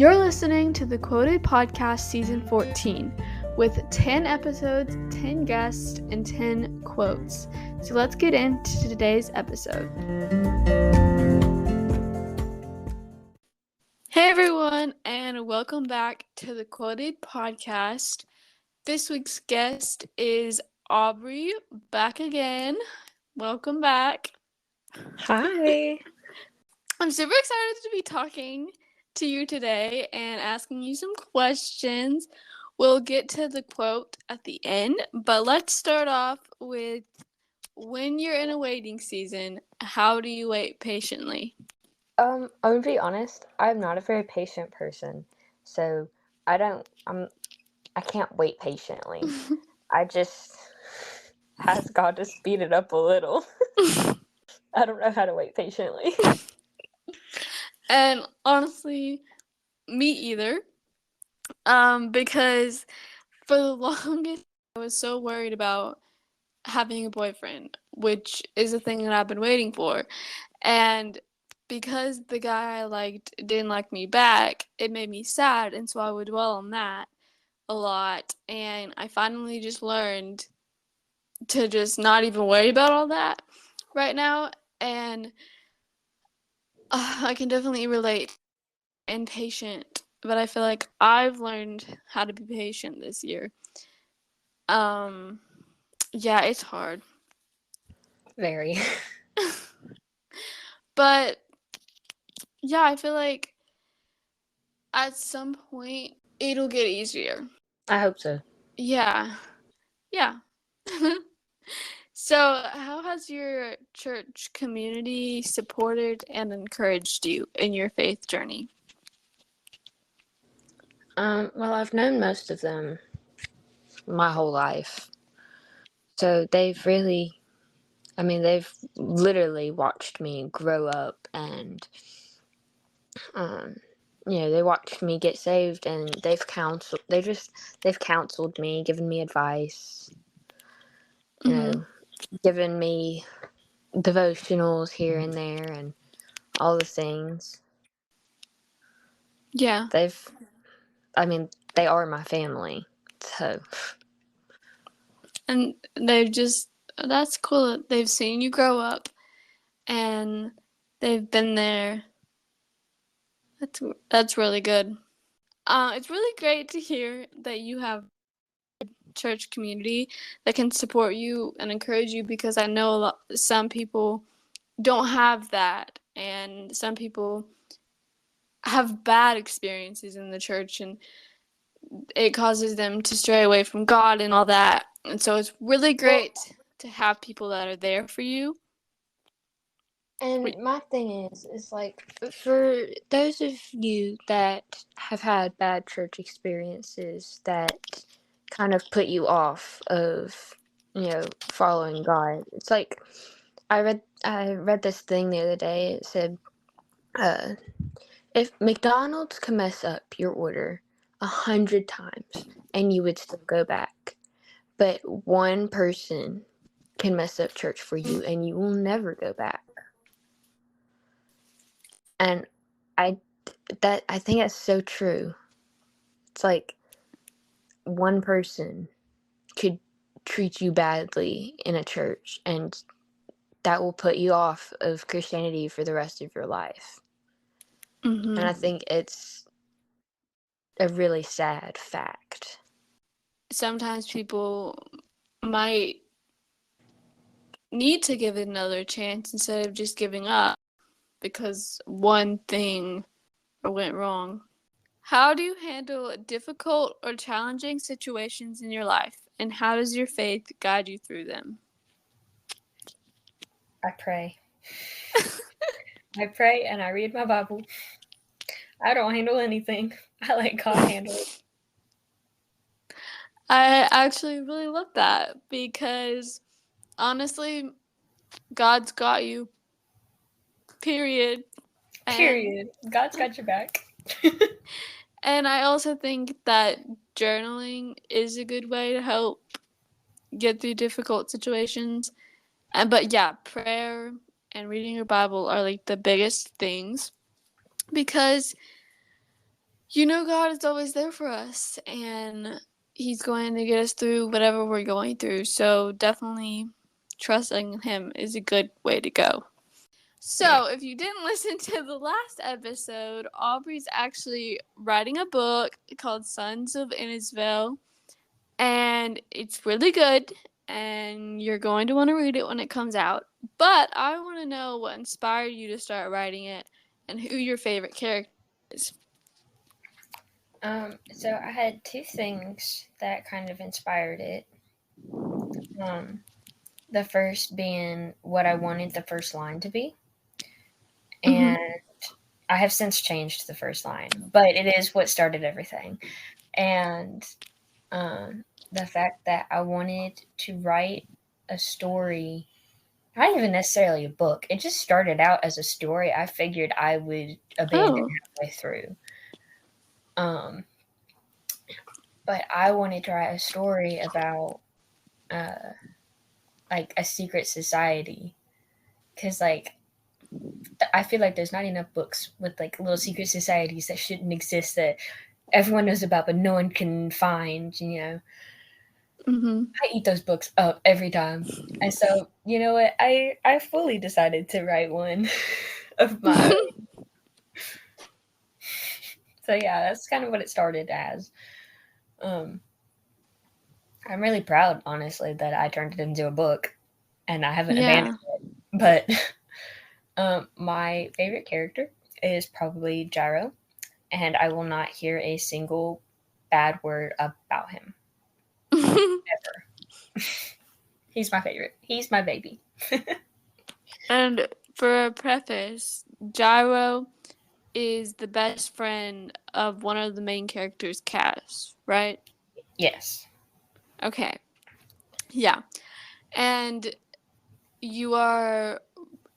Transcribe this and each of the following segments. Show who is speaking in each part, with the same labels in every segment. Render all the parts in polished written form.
Speaker 1: You're listening to the Quoted Podcast Season 14 with 10 episodes, 10 guests, and 10 quotes. So let's get into today's episode. Hey everyone, and welcome back to the Quoted Podcast. This week's guest is Aubrey, back again. Welcome back.
Speaker 2: Hi.
Speaker 1: I'm super excited to be talking to you today and asking you some questions. We'll get to the quote at the end, but let's start off with when you're in a waiting season, how do you wait patiently?
Speaker 2: I would be honest, I'm not a very patient person. So I can't wait patiently. I just ask God to speed it up a little. I don't know how to wait patiently.
Speaker 1: And honestly, me either. Because for the longest, I was so worried about having a boyfriend, which is a thing that I've been waiting for. And because the guy I liked didn't like me back, it made me sad. And so I would dwell on that a lot. And I finally just learned to just not even worry about all that right now. And I can definitely relate and patient, but I feel like I've learned how to be patient this year. Yeah, it's hard.
Speaker 2: Very.
Speaker 1: But yeah, I feel like at some point it'll get easier.
Speaker 2: I hope so.
Speaker 1: Yeah. So, how has your church community supported and encouraged you in your faith journey?
Speaker 2: Well, I've known most of them my whole life. So they've literally watched me grow up and they watched me get saved, and they've counseled me, given me advice, given me devotionals here and there and all the things.
Speaker 1: Yeah.
Speaker 2: They are my family. So.
Speaker 1: And that's cool. They've seen you grow up and they've been there. That's really good. It's really great to hear that you have a church community that can support you and encourage you, because I know some people don't have that, and some people have bad experiences in the church and it causes them to stray away from God and all that. And so it's really great to have people that are there for you.
Speaker 2: And my thing is like, for those of you that have had bad church experiences that kind of put you off of, following God. It's like, I read this thing the other day. It said, if McDonald's can mess up your order 100 times and you would still go back, but one person can mess up church for you and you will never go back. And I think that's so true. It's like one person could treat you badly in a church, and that will put you off of Christianity for the rest of your life.
Speaker 1: Mm-hmm.
Speaker 2: And I think it's a really sad fact.
Speaker 1: Sometimes people might need to give it another chance instead of just giving up because one thing went wrong. How do you handle difficult or challenging situations in your life, and how does your faith guide you through them?
Speaker 2: I pray. I pray and I read my Bible. I don't handle anything. I let God handle it.
Speaker 1: I actually really love that, because honestly, God's got you. Period.
Speaker 2: God's got your back.
Speaker 1: And I also think that journaling is a good way to help get through difficult situations. But yeah, prayer and reading your Bible are like the biggest things, because God is always there for us, and He's going to get us through whatever we're going through. So definitely trusting Him is a good way to go.
Speaker 2: Yeah.
Speaker 1: So, if you didn't listen to the last episode, Aubrey's actually writing a book called Sons of Innisville, and it's really good, and you're going to want to read it when it comes out. But I want to know what inspired you to start writing it and who your favorite character is.
Speaker 2: So I had two things that kind of inspired it. The first being what I wanted the first line to be,
Speaker 1: Mm-hmm.
Speaker 2: and I have since changed the first line, but it is what started everything. And the fact that I wanted to write a story, not even necessarily a book, it just started out as a story I figured I would abandon
Speaker 1: Oh.
Speaker 2: halfway through. Um, but I wanted to write a story about uh, like a secret society, because like I feel like there's not enough books with like little secret societies that shouldn't exist that everyone knows about but no one can find.
Speaker 1: Mm-hmm.
Speaker 2: I eat those books up every time. And so, you know what? I fully decided to write one of my own. So yeah, that's kind of what it started as. Um, I'm really proud, honestly, that I turned it into a book and I haven't abandoned
Speaker 1: Yeah.
Speaker 2: it. But my favorite character is probably Gyro, and I will not hear a single bad word about him ever. He's my favorite. He's my baby.
Speaker 1: And for a preface, Gyro is the best friend of one of the main characters, Cass, right?
Speaker 2: Yes.
Speaker 1: Okay. Yeah. And you are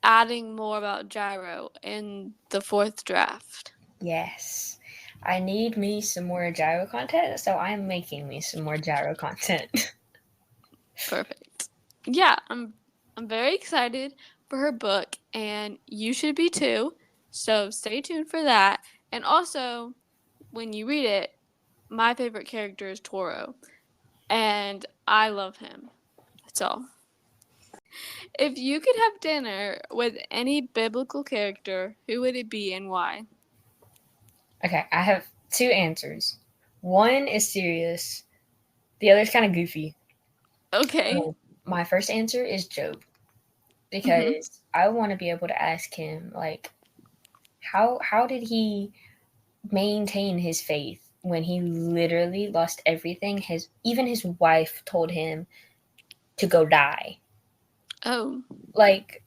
Speaker 1: adding more about Gyro in the fourth draft.
Speaker 2: Yes. I need me some more gyro content, so I'm making me some more gyro content.
Speaker 1: Perfect. Yeah, I'm very excited for her book, and you should be too. So stay tuned for that. And also, when you read it, my favorite character is Toro, and I love him. That's all. If you could have dinner with any biblical character, who would it be and why?
Speaker 2: Okay, I have two answers. One is serious, the other's kind of goofy.
Speaker 1: Okay.
Speaker 2: My first answer is Job,
Speaker 1: Mhm.
Speaker 2: because I want to be able to ask him like how did he maintain his faith when he literally lost everything? His wife told him to go die.
Speaker 1: Oh.
Speaker 2: Like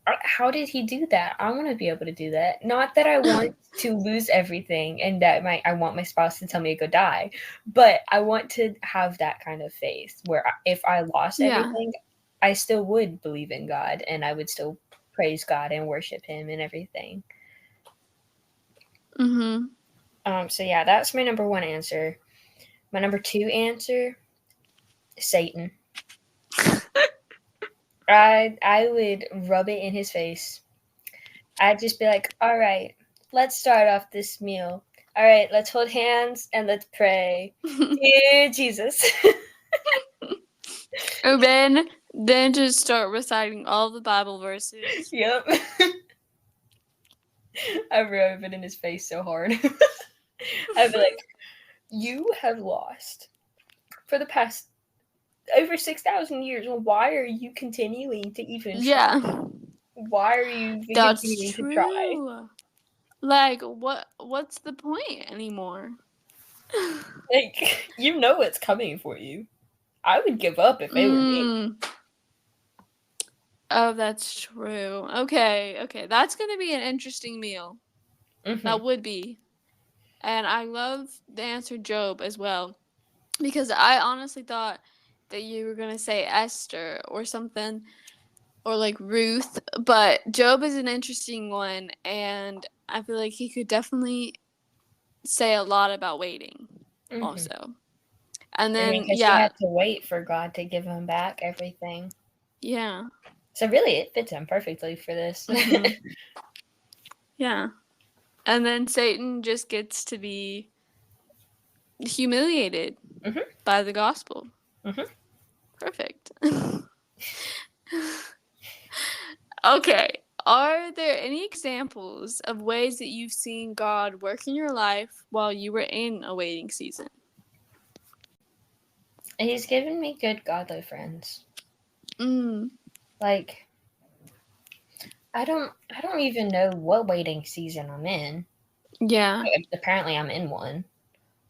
Speaker 2: how did he do that? I want to be able to do that. Not that I want to lose everything and that I want my spouse to tell me to go die, but I want to have that kind of faith where if I lost
Speaker 1: Yeah.
Speaker 2: everything, I still would believe in God and I would still praise God and worship Him and everything.
Speaker 1: Mhm.
Speaker 2: So yeah, that's my number one answer. My number two answer, Satan. I would rub it in his face. I'd just be like, all right, let's start off this meal. All right, let's hold hands and let's pray. Dear Jesus.
Speaker 1: And then just start reciting all the Bible verses.
Speaker 2: Yep. I rub it in his face so hard. I'd be like, you have lost for the past over 6,000 years. Why are you continuing to even try?
Speaker 1: Yeah.
Speaker 2: Why are you even
Speaker 1: That's
Speaker 2: continuing to try?
Speaker 1: true. Like what's the point anymore?
Speaker 2: Like, you know what's coming for you. I would give up if it were me.
Speaker 1: Mm. Oh, that's true. Okay, okay. That's gonna be an interesting meal.
Speaker 2: Hmm.
Speaker 1: That would be. And I love the answer Job as well. Because I honestly thought that you were gonna say Esther or something or like Ruth, but Job is an interesting one, and I feel like he could definitely say a lot about waiting,
Speaker 2: Hmm.
Speaker 1: also. And
Speaker 2: I mean,
Speaker 1: then
Speaker 2: because he
Speaker 1: yeah,
Speaker 2: had to wait for God to give him back everything.
Speaker 1: yeah,
Speaker 2: So really, it fits him perfectly for this.
Speaker 1: mhm, yeah. And then Satan just gets to be humiliated by the gospel. Perfect. Okay. Are there any examples of ways that you've seen God work in your life while you were in a waiting season?
Speaker 2: He's given me good godly friends.
Speaker 1: Mm.
Speaker 2: Like, I don't even know what waiting season I'm in.
Speaker 1: Yeah.
Speaker 2: Apparently I'm in one.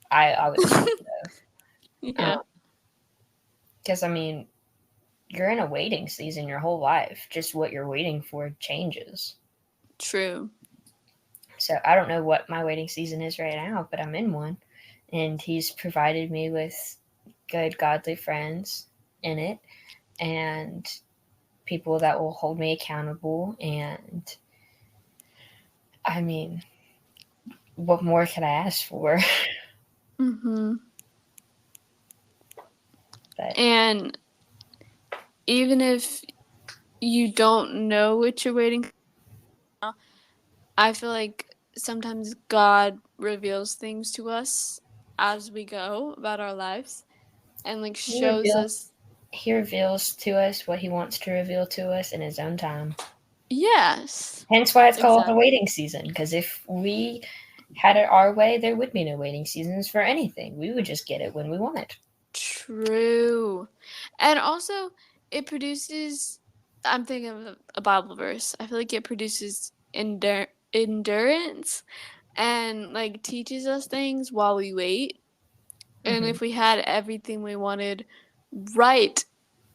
Speaker 2: I would assume
Speaker 1: Yeah.
Speaker 2: so. Because I mean, you're in a waiting season your whole life. Just what you're waiting for changes.
Speaker 1: True.
Speaker 2: So I don't know what my waiting season is right now, but I'm in one. And he's provided me with good godly friends in it and people that will hold me accountable. And I mean, what more could I ask for?
Speaker 1: Mm-hmm.
Speaker 2: But
Speaker 1: And even if you don't know what you're waiting for, I feel like sometimes God reveals things to us as we go about our lives and like
Speaker 2: he
Speaker 1: shows
Speaker 2: reveals
Speaker 1: us.
Speaker 2: he reveals to us what he wants to reveal to us in his own time.
Speaker 1: Yes.
Speaker 2: Hence why it's called the
Speaker 1: Exactly.
Speaker 2: waiting season. Because if we had it our way, there would be no waiting seasons for anything. We would just get it when we want it.
Speaker 1: True. And also, it produces. I'm thinking of a Bible verse. I feel like it produces endurance and like teaches us things while we wait. And
Speaker 2: Mm-hmm.
Speaker 1: if we had everything we wanted right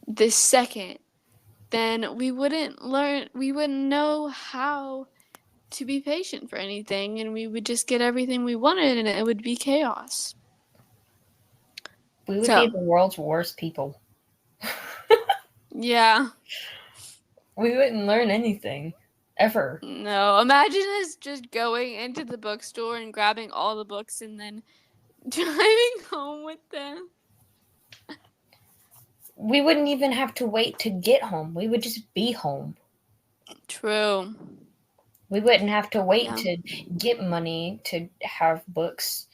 Speaker 1: this second, then we wouldn't know how to be patient for anything, and we would just get everything we wanted, and it would be chaos.
Speaker 2: We would be
Speaker 1: So,
Speaker 2: the world's worst people.
Speaker 1: yeah.
Speaker 2: We wouldn't learn anything. Ever.
Speaker 1: No, imagine us just going into the bookstore and grabbing all the books and then driving home with them.
Speaker 2: We wouldn't even have to wait to get home. We would just be home.
Speaker 1: True.
Speaker 2: We wouldn't have to wait
Speaker 1: Yeah.
Speaker 2: to get money to have books.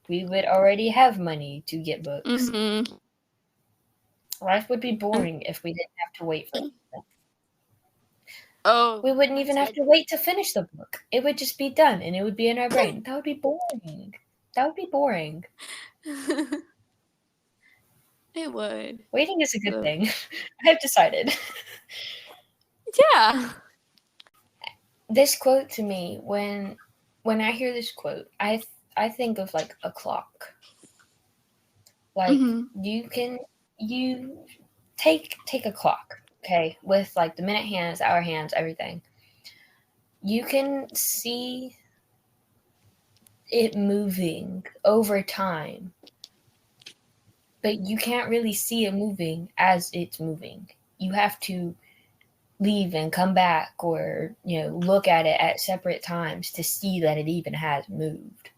Speaker 2: We would already have money to get books.
Speaker 1: Mm-hmm.
Speaker 2: Life would be boring if we didn't have to wait for anything.
Speaker 1: Oh,
Speaker 2: We wouldn't even
Speaker 1: that's
Speaker 2: have
Speaker 1: good.
Speaker 2: to wait to finish the book. It would just be done and it would be in our brain. That would be boring. That would be boring.
Speaker 1: It would.
Speaker 2: Waiting is a good
Speaker 1: So,
Speaker 2: thing. I've decided.
Speaker 1: yeah.
Speaker 2: This quote to me, when I hear this quote, I think of like a clock. Like
Speaker 1: Mm-hmm.
Speaker 2: you take a clock, okay, with like the minute hands, hour hands, everything. You can see it moving over time, but you can't really see it moving as it's moving. You have to leave and come back or, look at it at separate times to see that it even has moved.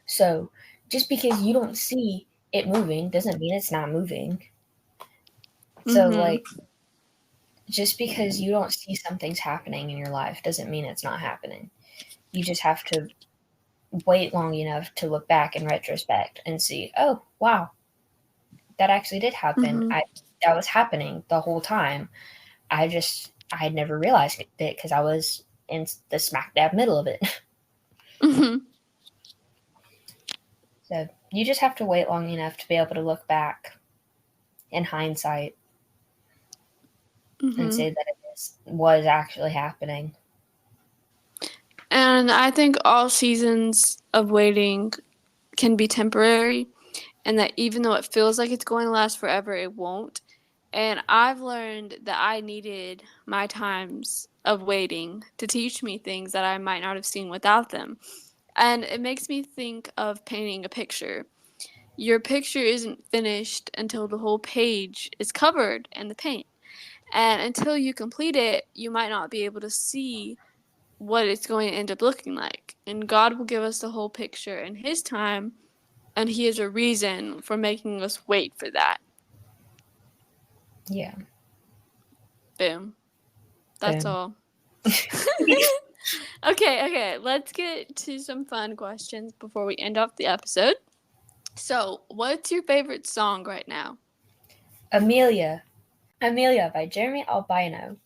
Speaker 2: So, just because you don't see it moving doesn't mean it's not moving. So,
Speaker 1: Mm-hmm.
Speaker 2: like, just because you don't see something's happening in your life doesn't mean it's not happening. You just have to wait long enough to look back in retrospect and see, oh, wow, that actually did happen.
Speaker 1: Mm-hmm.
Speaker 2: That was happening the whole time. I had never realized it because I was in the smack dab middle of it.
Speaker 1: Mm-hmm.
Speaker 2: So you just have to wait long enough to be able to look back in hindsight and
Speaker 1: Mm-hmm.
Speaker 2: say that was actually happening.
Speaker 1: And I think all seasons of waiting can be temporary, and that even though it feels like it's going to last forever, it won't. And I've learned that I needed my times of waiting to teach me things that I might not have seen without them. And it makes me think of painting a picture. Your picture isn't finished until the whole page is covered in the paint. And until you complete it, you might not be able to see what it's going to end up looking like. And God will give us the whole picture in His time, and He has a reason for making us wait for that.
Speaker 2: Yeah.
Speaker 1: Boom. That's
Speaker 2: Boom.
Speaker 1: all. Okay. Let's get to some fun questions before we end off the episode. So, what's your favorite song right now?
Speaker 2: Amelia by Jeremy Albino.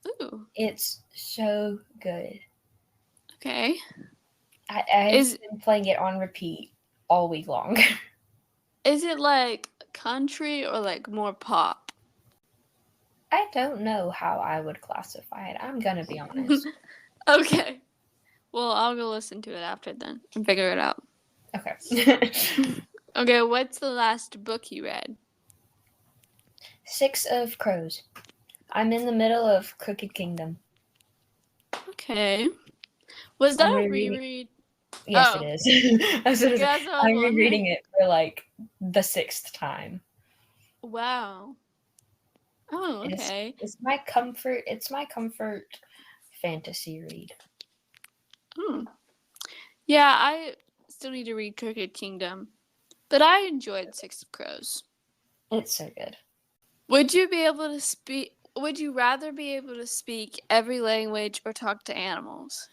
Speaker 1: Ooh.
Speaker 2: It's so good.
Speaker 1: Okay.
Speaker 2: I've
Speaker 1: Is
Speaker 2: been playing it on repeat all week long.
Speaker 1: is it like country or like more pop?
Speaker 2: I don't know how I would classify it. I'm gonna be honest.
Speaker 1: Okay. Well, I'll go listen to it after then and figure it out.
Speaker 2: Okay.
Speaker 1: Okay, what's the last book you read?
Speaker 2: 6 of Crows. I'm in the middle of Crooked Kingdom.
Speaker 1: Okay. Was that
Speaker 2: I'm
Speaker 1: a
Speaker 2: rereading.
Speaker 1: reread?
Speaker 2: Yes, it
Speaker 1: Oh,
Speaker 2: is.
Speaker 1: yeah, that's what I was
Speaker 2: I'm
Speaker 1: wondering.
Speaker 2: rereading it for like the 6th time.
Speaker 1: Wow. Oh, okay.
Speaker 2: It's my comfort. It's my comfort fantasy read.
Speaker 1: Hmm. Yeah, I still need to read Crooked Kingdom, but I enjoyed Six of Crows.
Speaker 2: It's so good.
Speaker 1: Would you be able to speak? Would you rather be able to speak every language or talk to animals?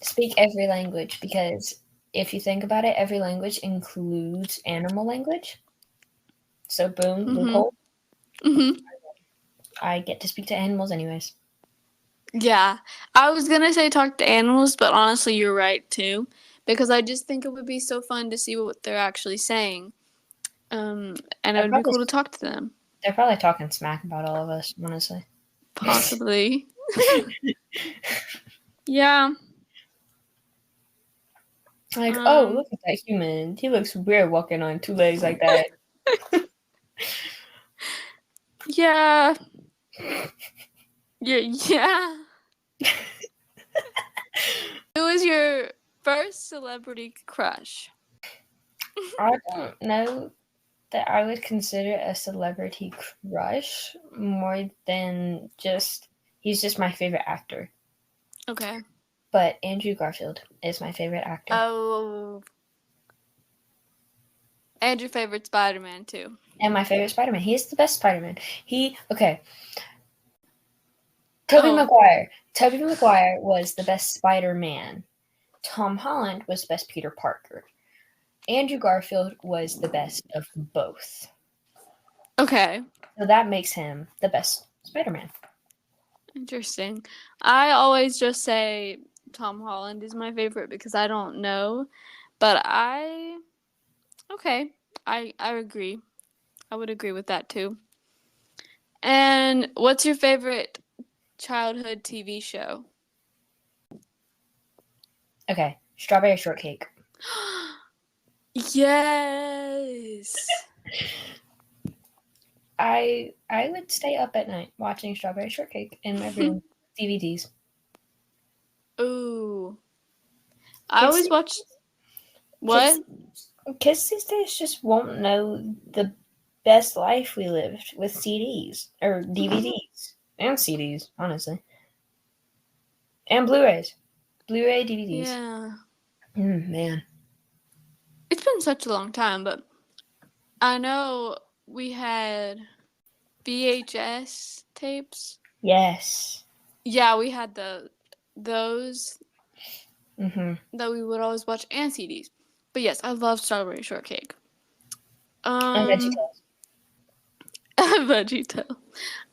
Speaker 2: Speak every language, because if you think about it, every language includes animal language. So boom, loophole. I get to speak to animals anyways.
Speaker 1: Yeah, I was gonna say talk to animals, but honestly, you're right too, because I just think it would be so fun to see what they're actually saying, and it
Speaker 2: They're
Speaker 1: would be
Speaker 2: probably
Speaker 1: cool to talk to them.
Speaker 2: they're probably talking smack about all of us, honestly.
Speaker 1: Possibly. Yeah.
Speaker 2: Like, oh, look at that human. He looks weird walking on 2 legs like that.
Speaker 1: Yeah. Yeah. Who was your first celebrity crush?
Speaker 2: I don't know that I would consider a celebrity crush more than just he's just my favorite actor.
Speaker 1: Okay.
Speaker 2: But Andrew Garfield is my favorite actor.
Speaker 1: Oh. And your favorite Spider-Man too.
Speaker 2: And my favorite Spider-Man. He is the best Spider-Man. Tobey Maguire was the best Spider-Man. Tom Holland was the best Peter Parker. Andrew Garfield was the best of both.
Speaker 1: Okay.
Speaker 2: So that makes him the best Spider-Man.
Speaker 1: Interesting. I always just say Tom Holland is my favorite because I don't know, but okay. I agree. I would agree with that too. And what's your favorite childhood TV show?
Speaker 2: Okay, Strawberry Shortcake.
Speaker 1: Yes.
Speaker 2: I would stay up at night watching Strawberry Shortcake in my room. DVDs.
Speaker 1: Ooh. I always watch. What?
Speaker 2: Kids these days just won't know the best life we lived with CDs or DVDs and CDs, honestly, and Blu-rays, Blu-ray DVDs.
Speaker 1: Yeah.
Speaker 2: Man,
Speaker 1: It's been such a long time, but I know we had VHS tapes.
Speaker 2: yes.
Speaker 1: Yeah, we had those
Speaker 2: Mm-hmm.
Speaker 1: that we would always watch, and CDs. But yes, I love Strawberry Shortcake.
Speaker 2: And VeggieTales.
Speaker 1: VeggieTale.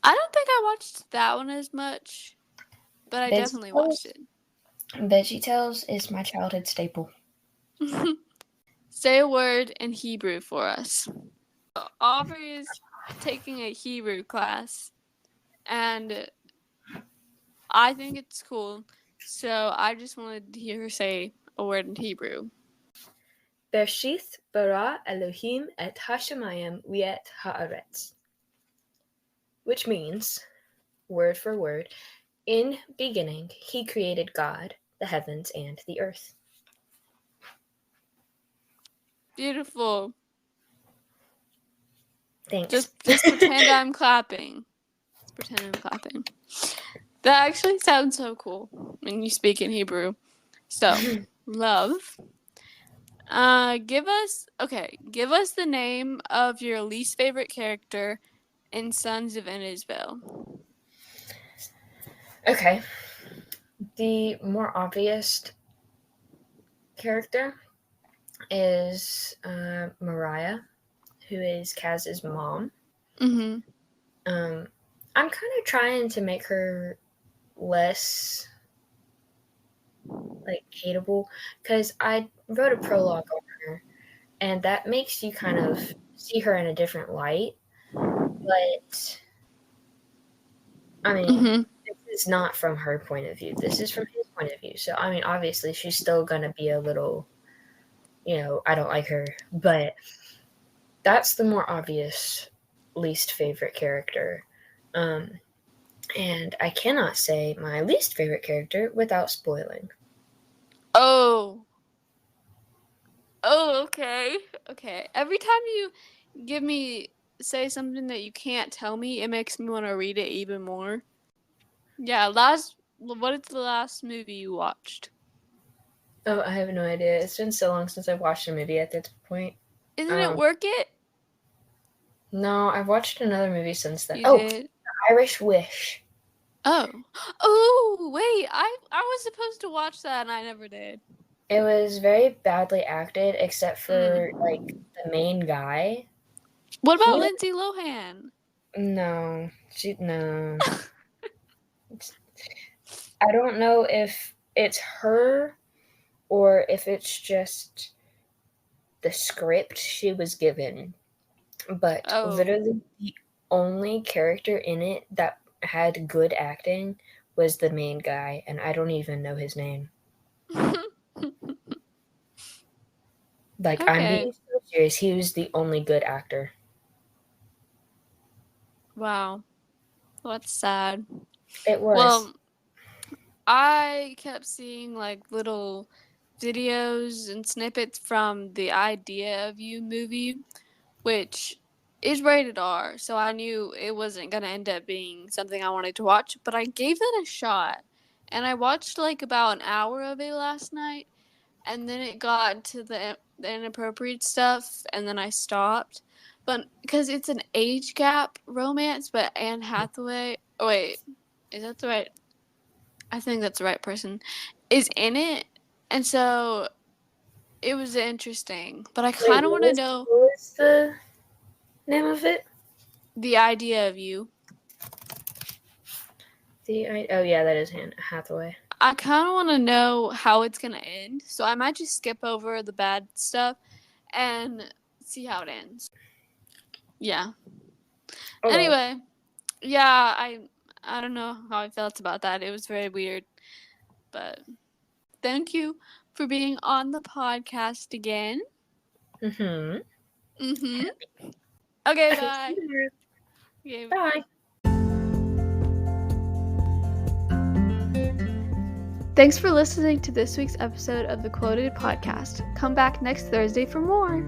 Speaker 1: I don't think I watched that one as much, but I definitely watched it.
Speaker 2: VeggieTales is my childhood staple.
Speaker 1: Say a word in Hebrew for us. Aubrey is taking a Hebrew class, and I think it's cool. So I just wanted to hear her say a word in Hebrew.
Speaker 2: Bereshith bara Elohim et hashamayim v'et haaretz. Which means, word for word, in beginning he created God, the heavens and the earth.
Speaker 1: Beautiful.
Speaker 2: Thanks.
Speaker 1: Just pretend I'm clapping. Just pretend I'm clapping. That actually sounds so cool when you speak in Hebrew. So, love. Give us the name of your least favorite character in Sons of Innisville.
Speaker 2: Okay. The more obvious character is Mariah, who is Kaz's mom.
Speaker 1: Mm-hmm.
Speaker 2: I'm kind of trying to make her less like hateable because I wrote a prologue on her, and that makes you kind of see her in a different light. But I mean,
Speaker 1: Mm-hmm.
Speaker 2: this is not from her point of view. This is from his point of view. So I mean, obviously, she's still gonna be a little, I don't like her, but that's the more obvious least favorite character. And I cannot say my least favorite character without spoiling.
Speaker 1: Oh. Oh, okay. Okay. Every time you say something that you can't tell me, it makes me want to read it even more. Yeah, what is the last movie you watched?
Speaker 2: Oh, I have no idea. It's been so long since I've watched a movie at this point.
Speaker 1: Isn't it Work It?
Speaker 2: No, I've watched another movie since then.
Speaker 1: You
Speaker 2: Oh,
Speaker 1: did?
Speaker 2: The Irish Wish.
Speaker 1: Oh. Oh, wait. I was supposed to watch that and I never did.
Speaker 2: It was very badly acted, except for like the main guy.
Speaker 1: What about Lindsay Lohan?
Speaker 2: No. No. I don't know if it's her or if it's just the script she was given. But literally the only character in it that had good acting was the main guy, and I don't even know his name. Like, okay. I'm being so serious. He was the only good actor.
Speaker 1: Wow. Well, that's sad.
Speaker 2: It was.
Speaker 1: Well, I kept seeing like little videos and snippets from the Idea of You movie, which is rated R, so I knew it wasn't going to end up being something I wanted to watch, but I gave it a shot. And I watched like about an hour of it last night, and then it got to the inappropriate stuff, and then I stopped. But because it's an age gap romance, but Anne Hathaway, oh wait, is that the right? I think that's the right person, is in it, and so it was interesting. But I kind of want to know.
Speaker 2: What was the name of it?
Speaker 1: The Idea of You.
Speaker 2: Oh yeah, that is Anne Hathaway.
Speaker 1: I kind of want to know how it's gonna end, so I might just skip over the bad stuff and see how it ends. Yeah. Oh, anyway, yeah, I don't know how I felt about that. It was very weird, but thank you for being on the podcast again. Okay, bye. Okay,
Speaker 2: bye.
Speaker 1: Thanks for listening to this week's episode of the Quoted Podcast. Come back next Thursday for more.